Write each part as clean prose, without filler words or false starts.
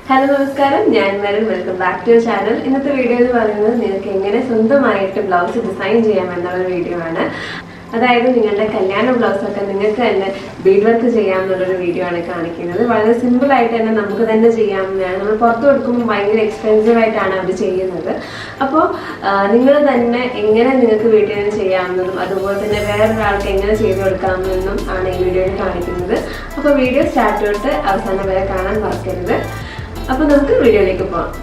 Hello, Namaskaram. I am Merin. Welcome back to your channel. In this video, I will design a blouse video. അതായത് നിങ്ങളുടെ കല്യാണ blouse ഒക്കെ നിങ്ങൾക്ക് തന്നെ Bede work ചെയ്യാമെന്നുള്ള video ആണ് കാണിക്കുന്നത്. വളരെ സിമ്പിൾ ആയിട്ട് തന്നെ നമുക്ക് തന്നെ ചെയ്യാവുന്നതാണ്. നമ്മൾ പുറത്ത് കൊടുക്കുമ്പോൾ ഭയങ്കര എക്സ്പെൻസീവ് ആയിട്ടാണ് അവർ ചെയ്യുന്നത്. അപ്പോൾ നിങ്ങൾ തന്നെ എങ്ങനെ നിങ്ങൾക്ക് വീട്ടിൽ നിന്ന് ചെയ്യാവുന്നതും അതുപോലെ തന്നെ വേറൊരാൾക്ക് എങ്ങനെ ചെയ്തു കൊടുക്കാമെന്നും ആണ് ഈ വീഡിയോയിൽ കാണിക്കുന്നത്. അപ്പോൾ വീഡിയോ സ്റ്റാർട്ട് തൊട്ട് അവസാനം വരെ കാണാൻ മറക്കരുത്. അപ്പോൾ നമുക്ക് വീഡിയോയിലേക്ക് പോകാം.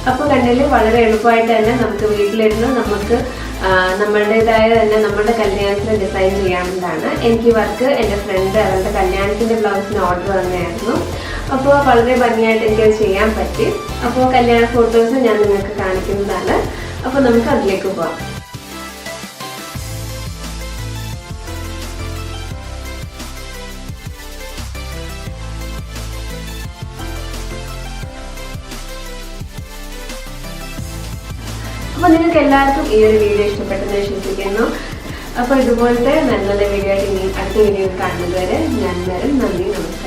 അപ്പോൾ കണ്ടില്ലേ, വളരെ എളുപ്പമായിട്ട് തന്നെ നമുക്ക് വീട്ടിലിരുന്ന് നമുക്ക് നമ്മളുടേതായ തന്നെ നമ്മുടെ കല്യാണത്തിന് ഡിസൈൻ ചെയ്യാവുന്നതാണ്. എനിക്ക് വർക്ക് എൻ്റെ ഫ്രണ്ട് അവരുടെ കല്യാണത്തിൻ്റെ ബ്ലൗസിന് ഓർഡർ തന്നെയായിരുന്നു. അപ്പോൾ വളരെ ഭംഗിയായിട്ട് എനിക്കത് ചെയ്യാൻ പറ്റി. അപ്പോൾ കല്യാണ ഫോട്ടോസ് ഞാൻ നിങ്ങൾക്ക് കാണിക്കുന്നതാണ്. അപ്പോൾ നമുക്ക് അതിലേക്ക് പോകാം. അപ്പോൾ നിങ്ങൾക്ക് എല്ലാവർക്കും ഈ ഒരു വീഡിയോ ഇഷ്ടപ്പെട്ടെന്ന് വിശ്വസിക്കുന്നു. അപ്പോൾ ഇതുപോലത്തെ നല്ല നല്ല വീഡിയോ ആയിട്ട് ഇനി അടുത്ത വീഡിയോ കാണുന്നത് വരെ ഞാൻ മെറിൻ. നന്ദി, നമസ്കാരം.